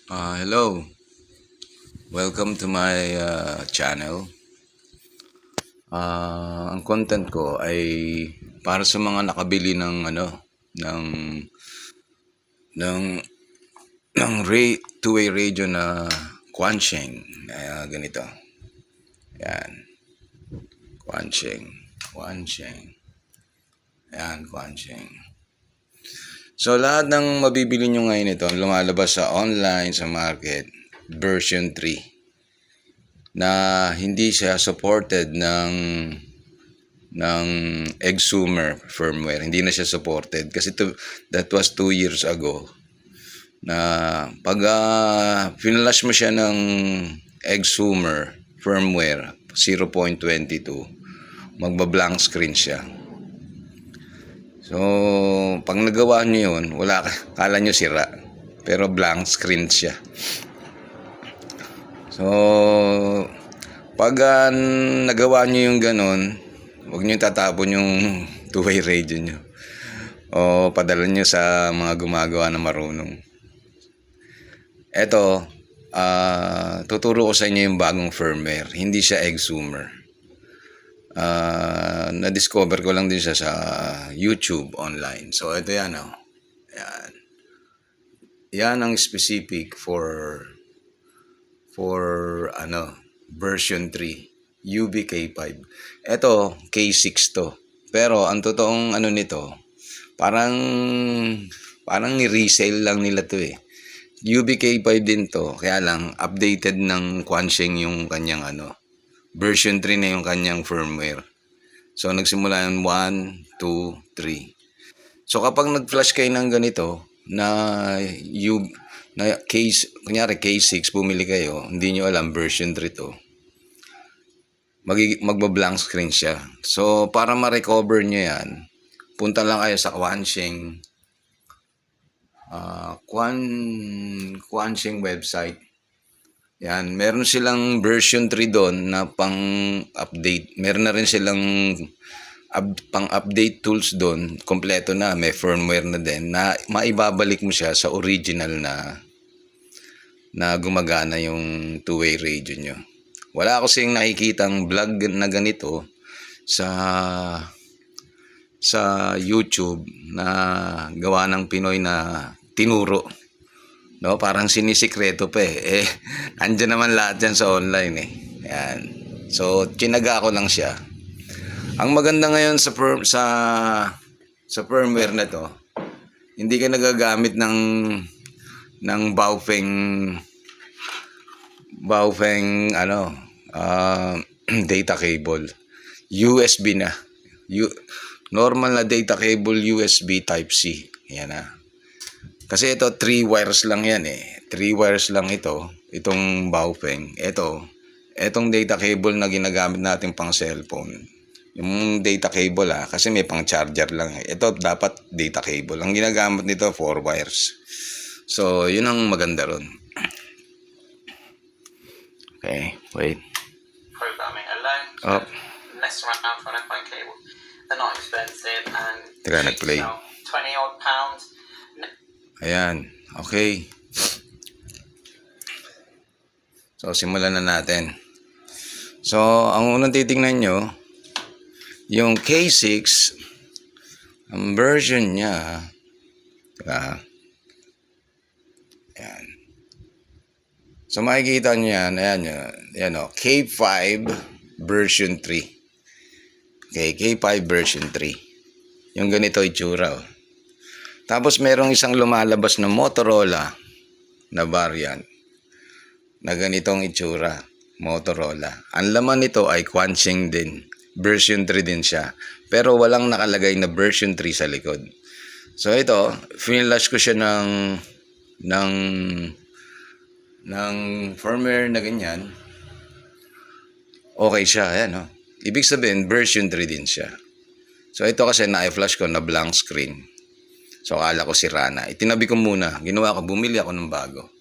Hello. Welcome to my channel. Ang content ko ay para sa mga nakabili ng ng ng two-way radio na Quansheng. Ganito. Yan, Quansheng. Quansheng. Yan, Quansheng. So lahat ng mabibili nyo ngayon ito, lumalabas sa online, sa market, version 3. Na hindi siya supported ng Exumer firmware. Hindi na siya supported kasi that was 2 years ago. Na pag finlash mo siya ng Exumer firmware 0.22, magba-blank screen siya. So, pag nagawa nyo yun, kala nyo sira. Pero blank screen siya. So, pag nagawa nyo yung ganun, huwag nyo tatapon yung two-way radio nyo. O padala nyo sa mga gumagawa na marunong. Eto, tuturo ko sa inyo yung bagong firmware. Hindi siya Exumer. Na-discover ko lang din siya sa YouTube online. So, ito yan. Yan. Yan ang specific for version 3 UBK5. Ito K6 to. Pero ang totoong nito, parang ni-resale lang nila to eh. UBK5 din to, kaya lang updated ng Quansheng yung kanyang version 3 na yung kanyang firmware. So nagsimula yung 1, 2, 3. So kapag nag-flash kayo ng ganito na case, kunyari K6, bumili kayo, hindi nyo alam version 3 to, magba-blank screen siya. So para ma-recover nyo yan, punta lang kayo sa Quansheng Quansheng website. Yan, meron silang version 3 doon na pang-update. Meron na rin silang pang-update tools doon. Kompleto na, may firmware na din na maibabalik mo siya sa original na gumagana yung two-way radio nyo. Wala ako kasing nakikitang vlog na ganito sa YouTube na gawa ng Pinoy na tinuro. No, parang sinisikreto pa eh. Andyan naman lahat yan sa online eh. Yan. So, tinaga ko lang siya. Ang maganda ngayon sa firmware na to, hindi ka nagagamit ng Baofeng data cable. USB na. Normal na data cable USB Type-C. Yan na. Kasi ito 3 wires lang yan eh. 3 wires lang itong Baofeng. Etong data cable na ginagamit natin pang cellphone. Yung data cable kasi may pang charger lang eh. Ito dapat data cable. Ang ginagamit nito 4 wires. So, yun ang maganda ron. Okay, wait. Programming alone. Oh. Less around for an iPhone cable. They're not expensive and Teka, nag-play. £20 odd. Ayan, okay. So, simulan na natin. So, ang unang titingnan nyo, yung K6, ang version niya, ayan. So, makikita nyo yan, ayan o, K5 version 3. Okay, K5 version 3. Yung ganito itsura o. Tapos merong isang lumalabas na Motorola na variant na ganitong itsura, Motorola. Ang laman nito ay Quansheng din, version 3 din siya, pero walang nakalagay na version 3 sa likod. So ito, finilash ko siya ng firmware na ganyan. Okay siya, ayan o. Ibig sabihin, version 3 din siya. So ito kasi na-flash ko na blank screen. So, akala ko sira na. Itinabi ko muna. Ginawa ko, bumili ako ng bago.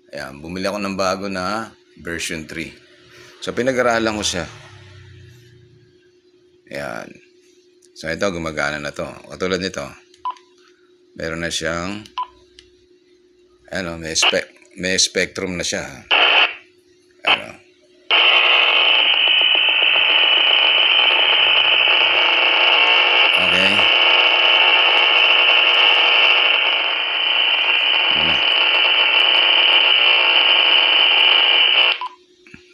Ayan, bumili ako ng bago na version 3. So, pinag-aralan ko siya. Ayan. So, ito, gumagana na to. Katulad nito. Meron na siyang, may spec. may spectrum na siya. Ano? Okay. Ano?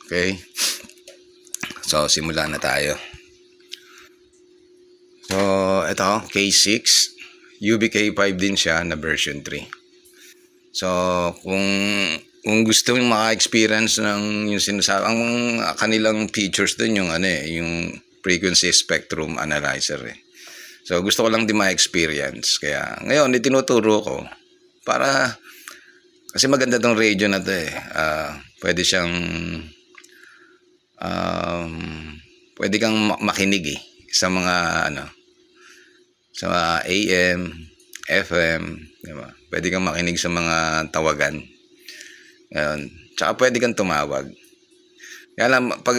Okay. So, simulan na tayo. So, ito, K6. UBK5 din siya na version 3. So, kung gusto mong maka-experience ng yung sinasabi, ang kanilang features din yung yung frequency spectrum analyzer eh. So, gusto ko lang din ma-experience. Kaya, ngayon, itinuturo ko para, kasi maganda tong radio na to eh. Pwede siyang, pwede kang makinig eh sa mga, sa mga AM, FM, diba? Pwede kang makinig sa mga tawagan. Ngayon, tsaka pwede kang tumawag. Kaya lang, pag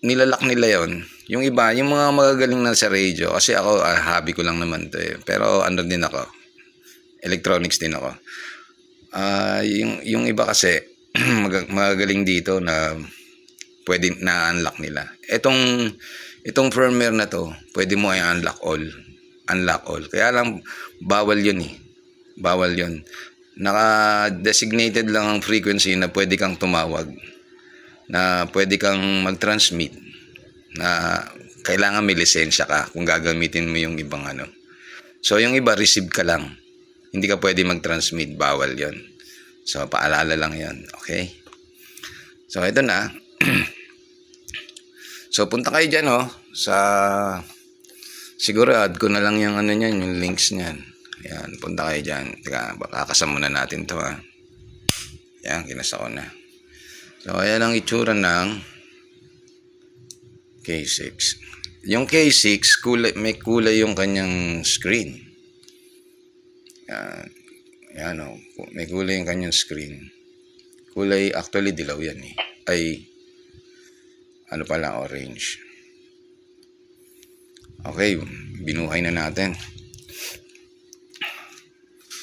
nilalak nila yon, yung iba, yung mga magagaling na sa radio, kasi ako, hobby ko lang naman to eh. Pero ano din ako, electronics din ako. Yung iba kasi, magagaling dito na pwede na-unlock nila. Itong firmware na to, pwede mo ay unlock all. Unlock all. Kaya lang, bawal yun eh. Bawal yun. Naka-designated lang ang frequency na pwede kang tumawag. Na pwede kang mag-transmit. Na kailangan may lisensya ka kung gagamitin mo yung ibang So, yung iba, receive ka lang. Hindi ka pwede mag-transmit. Bawal yun. So, paalala lang yun. Okay? So, ito na. So, punta kayo dyan, sa, siguro add ko na lang yung niyan, yung links niyan. Ayan, punta kayo dyan. Teka, kakasama muna natin to, Ayan, kinasa ko na. So, ayan ang itsura ng K6. Yung K6, may kulay yung kanyang screen. Ayan, may kulay yung kanyang screen. Kulay, actually, dilaw yan eh. Ay, pala, orange. Okay, binuhay na natin.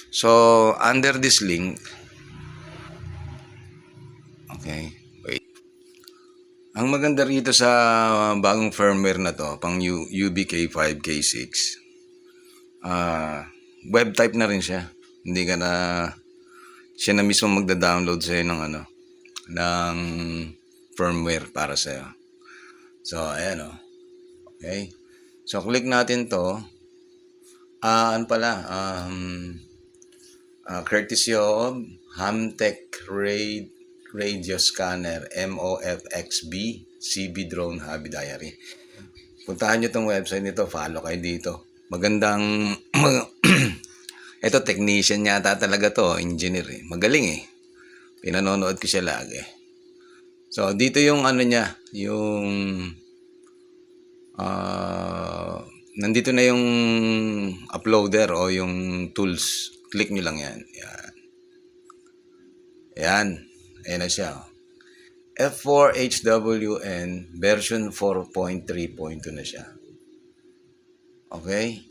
So, under this link, okay, wait. Ang maganda rito sa bagong firmware na to, pang UBK5 K6, web type na rin siya. Hindi ka na, siya na mismo magda-download sa'yo ng firmware para sa'yo. So, ayan Okay. So, click natin to. Courtesy of Hamtech Radio Scanner MOFXB CB Drone Hobby Diary. Puntahan nyo tong website nito. Follow kayo dito. Magandang ito, technician yata talaga to. Engineer eh. Magaling eh. Pinanonood ko siya lagi. So, dito yung niya. Yung nandito na yung uploader o yung tools. Click nyo lang yan. Ayan. Ayan na siya. F4HWN version 4.3.2 na siya. Okay.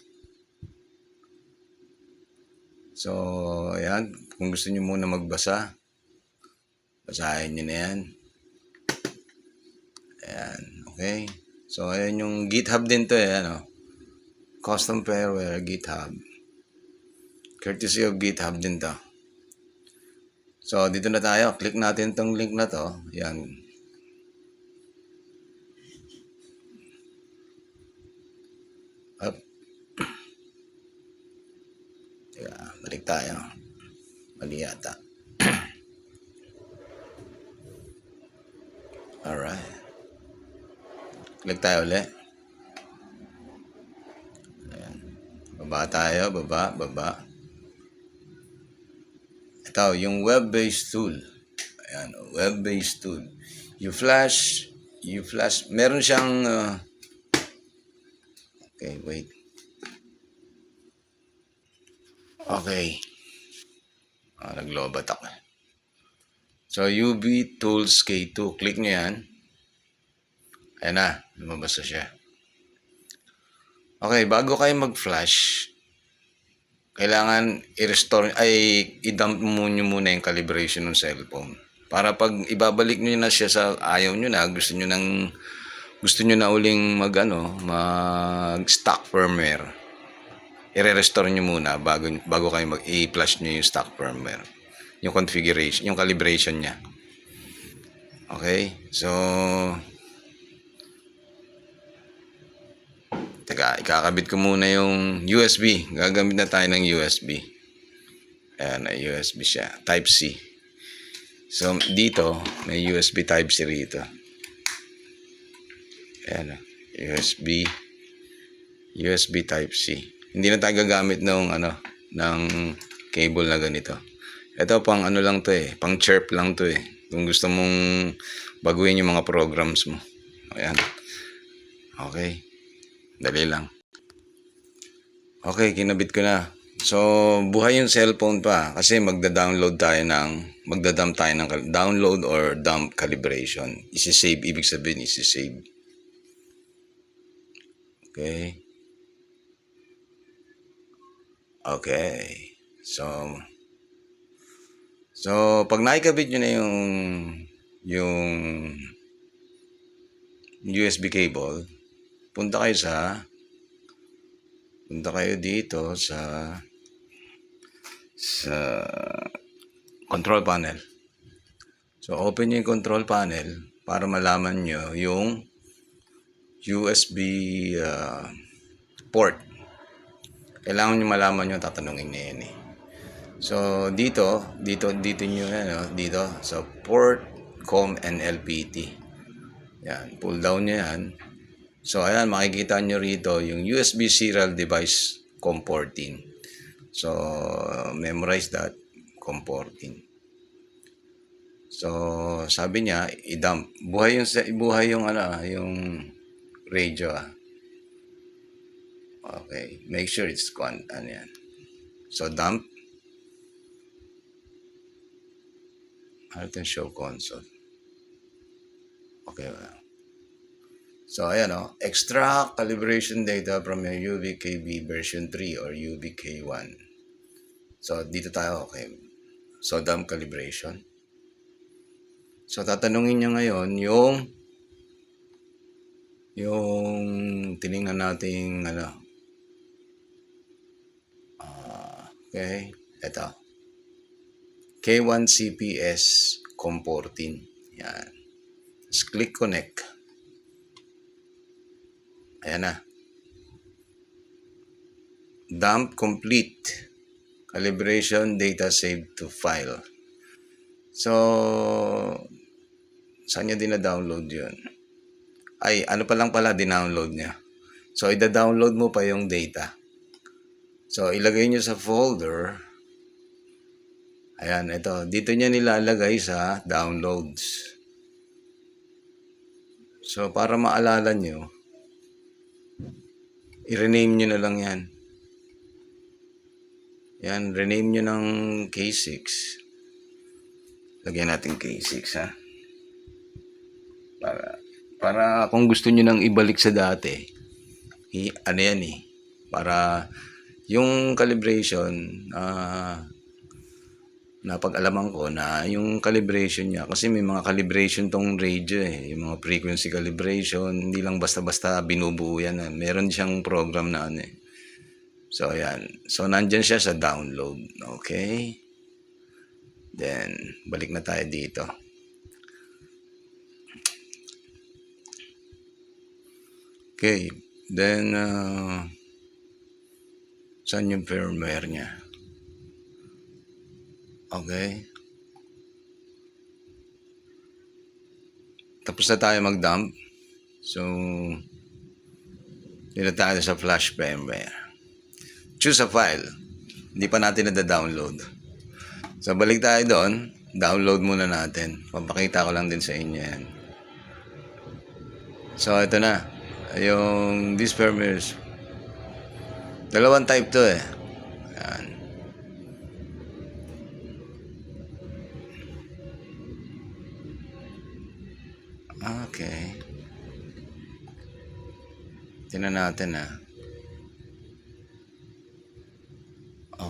So, ayan. Kung gusto nyo muna magbasa, basahin nyo na yan. Ayan. Okay. So, ayan yung GitHub din to. Ayan Custom firmware GitHub. Courtesy of GitHub din to. So, dito na tayo. Click natin tong link na to. Yan. Up. Yeah, balik tayo. Mali yata. Alright. Click tayo ulit. Ayan. Baba tayo. Baba. Ito, yung web-based tool. Ayan, web-based tool. You flash. Meron siyang, okay, wait. Okay. Naglobat ako. So, UV Tools K2. Click nyo yan. Ayan na. Lumabas na siya. Okay, bago kayo mag-flash, kailangan i-restore ay i-dump mo nyo muna yung calibration ng cellphone. Para pag ibabalik nyo na siya sa ayaw nyo na, gusto nyo na uling mag stock firmware. I-restore nyo muna bago kayo i-flash nyo yung stock firmware. Yung configuration, yung calibration niya. Okay? So, teka, ikakabit ko muna yung USB. Gagamit na tayo ng USB. Ayan, USB siya. Type C. So, dito, may USB Type C rito. Ayan, USB Type C. Hindi na tayo gagamit ng cable na ganito. Ito pang lang to pang chirp lang to Kung gusto mong baguhin yung mga programs mo. Ayan. Okay. Dali lang. Okay, kinabit ko na. So, buhay yung cellphone pa kasi magda-dump tayo ng download or dump calibration. Isi-save, ibig sabihin isi-save. Okay. Okay. So pag naikabit nyo na yung USB cable, punta kayo dito sa control panel. So open nyo yung control panel para malaman nyo yung USB port. Kailangan nyo malaman yung tatanungin na yan So dito nyo dito sa port COM and LPT. Yan, pull down nyo yan. So ayan, makikita nyo rito yung USB serial device COM14. So memorize that, COM14. So sabi niya i-dump. Buhay yung radio. Okay, make sure it's yan. So dump. Show console. Okay. So ayan extract calibration data from your UVKB version 3 or UVK1. So dito tayo, okay. So dump calibration. So tatanungin niya ngayon yung tiningnan nating okay, ito. K1 CPS COM14. Yan. Just click connect. Ayan na. Dump complete. Calibration data saved to file. So, saan niya dina-download yun? Ay, pa lang pala dinownload niya. So, ida-download mo pa yung data. So, ilagay niyo sa folder. Ayan, ito. Dito niya nilalagay sa downloads. So, para maalala nyo, i-rename nyo na lang yan. Yan, rename nyo ng K6. Lagyan natin K6 ha. Para kung gusto nyo nang ibalik sa dati, para yung calibration, napag-alaman ko na yung calibration niya, kasi may mga calibration tong radio yung mga frequency calibration, hindi lang basta-basta binubuo yan. Meron siyang program na So ayan, so nandyan siya sa download. Okay, then balik na tayo dito. Okay, then saan yung firmware niya? Okay. Tapos na tayo mag-dump. So, dito tayo sa flash firmware. Choose a file. Hindi pa natin na-download. So, balik tayo doon. Download muna natin. Papakita ko lang din sa inyo yan. So, ito na. Yung this firmware. Dalawang type to Yan. Okay. Tingnan natin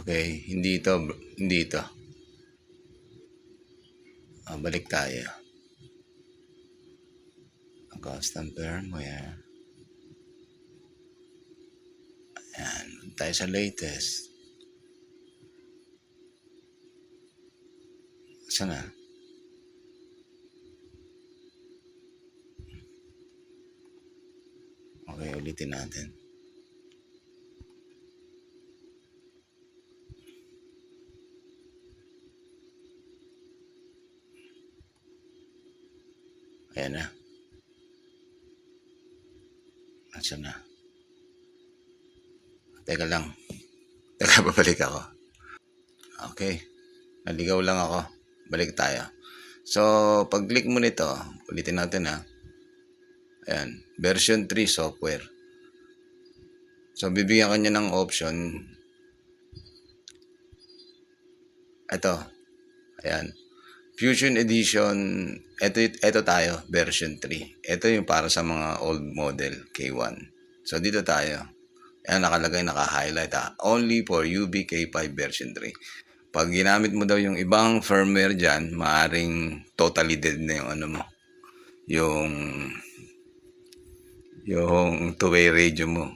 Okay, hindi ito, hindi ito. Balik tayo. Custom firmware. Ayan, tayo sa latest. Saan na? Okay, ulitin natin. Ayan na. Saan na? Teka lang. Teka, babalik ako. Okay. Naligaw lang ako. Balik tayo. So, pag-click mo nito, ulitin natin ha. Ayan. Version 3 software. So, bibigyan ka niya ng option. Ito. Ayan. Fusion Edition. Ito tayo. Version 3. Ito yung para sa mga old model K1. So, dito tayo. Ayan, nakalagay, naka-highlight ha. Only for UBK5 version 3. Pag ginamit mo daw yung ibang firmware dyan, maaring totally dead na yung ano mo. Yung two-way radio mo.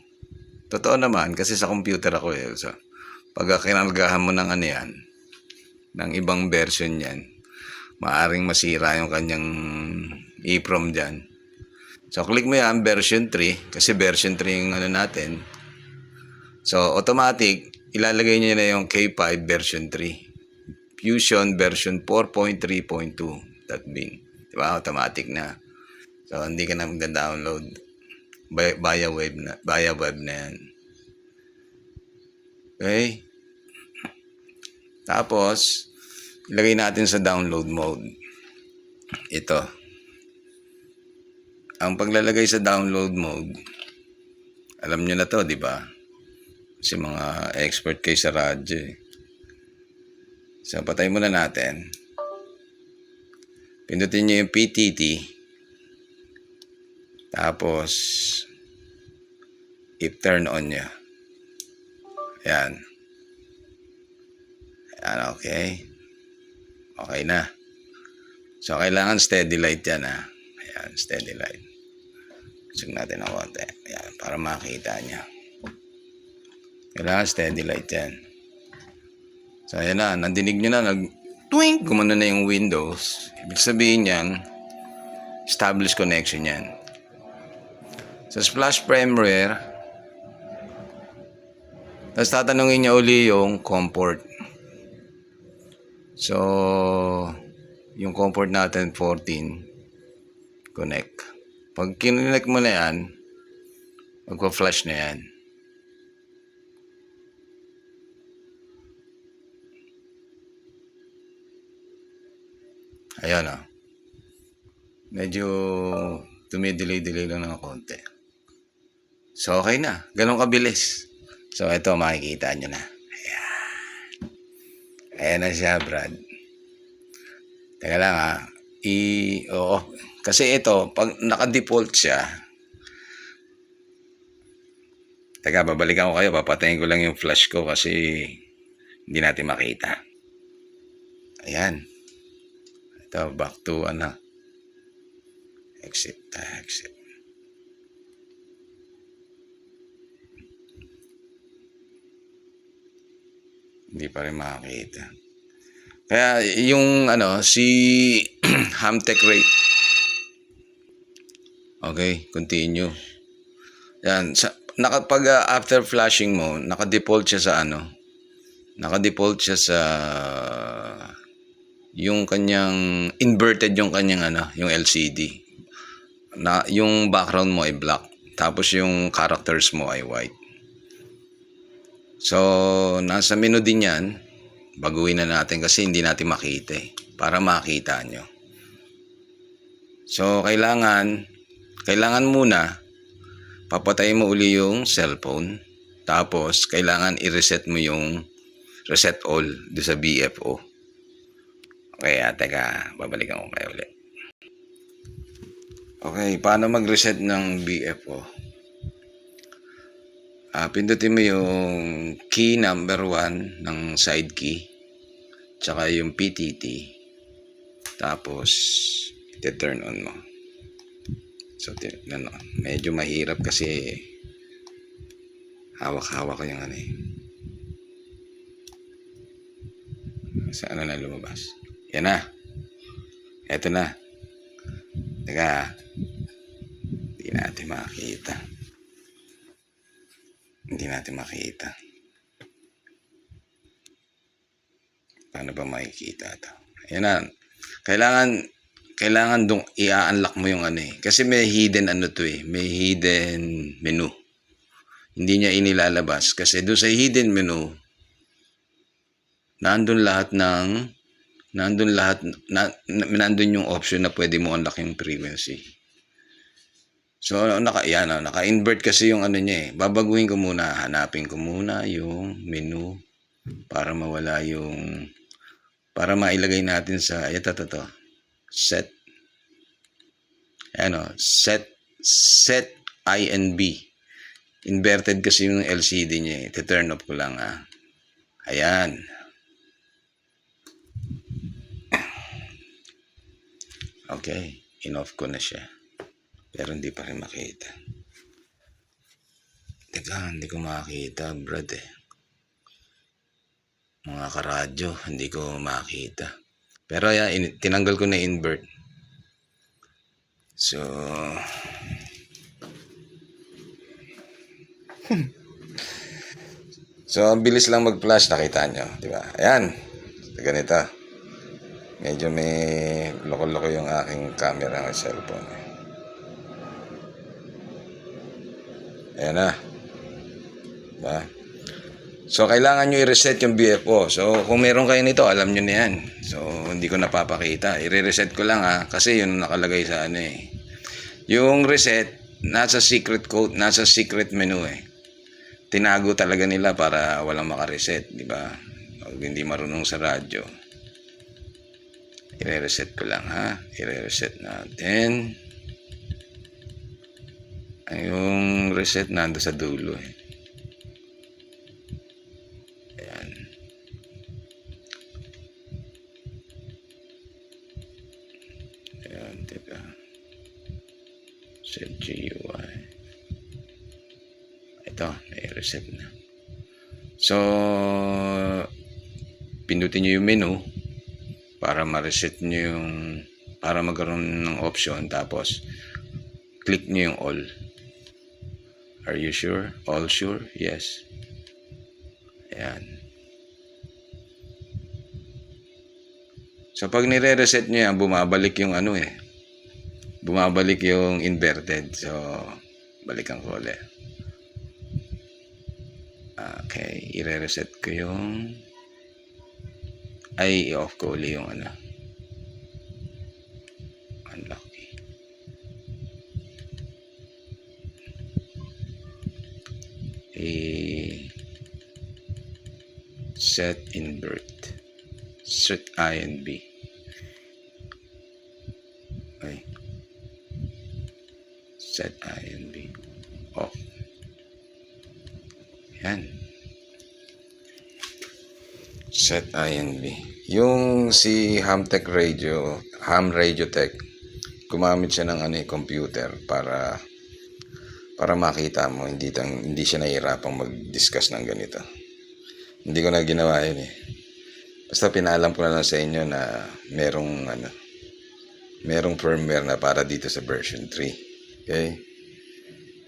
Totoo naman, kasi sa computer ako eh. So, pag kinalgahan mo ng ano yan, ng ibang version yan, maaring masira yung kanyang EEPROM dyan. So, click mo yan, version 3, kasi version 3 yung ano natin. So, automatic, ilalagay niya na yung K5 version 3. Fusion version 4.3.2. That mean, diba? Automatic na. So, hindi ka na magda-download. Via web na yan. Okay? Tapos, ilagay natin sa download mode. Ito. Ang paglalagay sa download mode, alam nyo na to, di ba? Kasi mga expert kayo sa radyo eh. So, patay muna natin. Pindutin nyo yung PTT. Tapos, turn on nyo. Ayan. Ayan, okay. Okay na. So, kailangan steady light yan ha. Ayan, steady light. Isog natin ang konti. Ayan, para makita nyo. Kailangan steady light yan. So, ayan na. Nandinig nyo na. Nag-twink. Gumano na yung Windows. Ibig sabihin yan, established connection yan. Sa Splash firmware, tapos tatanungin niya uli yung COM port. So, yung COM port natin, 14. Connect. Pag kinonect mo na yan, magpa-flash na yan. Ayan o. Medyo tumidelay-delay lang ng konti. So, okay na. Ganun kabilis. So, ito makikita nyo na. Ayan. Ayan na siya, Brad. Teka lang ha. Oo. Kasi ito, pag naka-default siya, teka, babalikan ko kayo. Papatayin ko lang yung flash ko kasi hindi natin makita. Ayan. Ito, back to exit. Hindi pa rin makakita. Kaya yung si Hamtech rate. Okay, continue. Yan, pag after flashing mo, naka-default siya sa naka-default siya sa yung kanyang inverted yung kanyang yung LCD. Na yung background mo ay black, tapos yung characters mo ay white. So, nasa menu din yan. Baguhin na natin kasi hindi natin makita eh. Para makita nyo. So, kailangan muna papatayin mo uli yung cellphone. Tapos, kailangan i-reset mo yung reset all do sa BFO. Okay, teka, babalikan ko kayo ulit. Okay, paano mag-reset ng BFO? Pindutin mo yung key number 1 ng side key, tsaka yung PTT, tapos ite-turn on mo. So, medyo mahirap kasi hawak-hawak ko yung ano eh. Saan na lumabas? Yan na. Eto na. Teka. Hindi natin makita. Paano ba makikita ito? Ayan na. Kailangan dong i-unlock mo yung ano eh. Kasi may hidden ano to eh. May hidden menu. Hindi niya inilalabas. Kasi doon sa hidden menu, nandun yung option na pwede mo unlock yung frequency. So, naka-invert kasi yung ano niya eh. Babaguhin ko muna. Hanapin ko muna yung menu para mawala yung... Para mailagay natin sa... Ito. Set. Set INB. Inverted kasi yung LCD niya eh. Turn off ko lang ha. Ayan. Okay. In-off ko na siya. Pero hindi pa rin makita. Teka, hindi ko makita, brad eh. Mga karadyo, hindi ko makita. Pero yan, tinanggal ko na invert. So, ang bilis lang mag-flash, nakita nyo, di ba? Ayan, ganito. Medyo may loko-loko yung aking camera ng cellphone. Ayan na. Diba? So, kailangan nyo i-reset yung BFO. So, kung meron kayo nito, alam nyo na yan. So, hindi ko napapakita. I-reset ko lang ha. Kasi yun nakalagay sa ano eh. Yung reset, nasa secret code, nasa secret menu eh. Tinago talaga nila para walang makareset. Diba? Pag hindi marunong sa radyo. I-reset ko lang ha. I-reset natin. Yung reset nando sa dulo eh. Ayan. Ayan, teka. Set GUI. Ito, i-reset na. So, pindutin nyo yung menu para ma-reset nyo yung, para magkaroon ng option, tapos click nyo yung all. Are you sure? All sure? Yes. Ayan. So, pag nire-reset nyo yan, bumabalik yung ano eh. Bumabalik yung inverted. So, balikan ko ulit. Okay. I-reset ko yung... Ay, i-off ko ulit yung ano. Unlock. Set invert, set INB. Okay. Set INB off. Yan. Set INB. Yung si Ham Radio Tech, gumamit siya ng computer para makita mo, hindi siya nahihirapang mag-discuss ng ganito. Hindi ko na ginawa yun eh. Basta pinaalam ko na lang sa inyo na merong firmware na para dito sa version 3. Okay?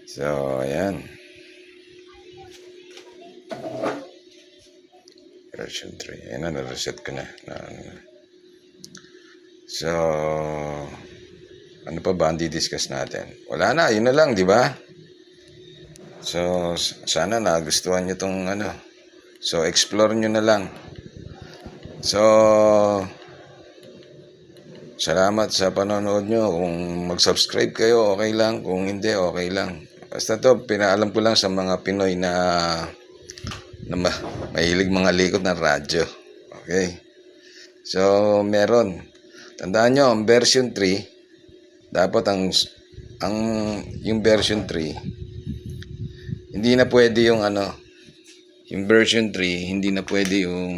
So, ayan. Version 3. Ayan na, na-reset ko na. So, ano pa ba ang di-discuss natin? Wala na, yun na lang, di ba? So, sana nagustuhan nyo tong So, explore nyo na lang. So, salamat sa panonood nyo. Kung mag-subscribe kayo, okay lang. Kung hindi, okay lang. Basta to, pinaalam ko lang sa mga Pinoy na mahilig mga likod ng radyo. Okay? So, meron. Tandaan nyo, ang version 3, dapat yung version 3, Hindi na pwede yung ano, yung version 3, hindi na pwede yung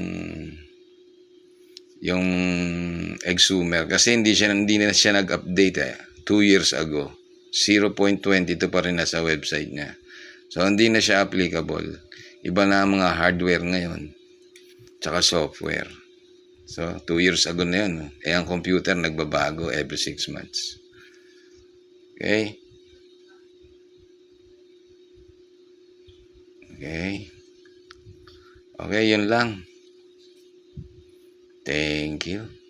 exhumer kasi hindi na siya nag-update 2 years ago. 0.22 pa rin nasa website niya. So hindi na siya applicable. Iba na ang mga hardware ngayon, tsaka software. So 2 years ago na yun. Ang computer nagbabago every 6 months. Okay? Okay. Okay, yun lang. Thank you.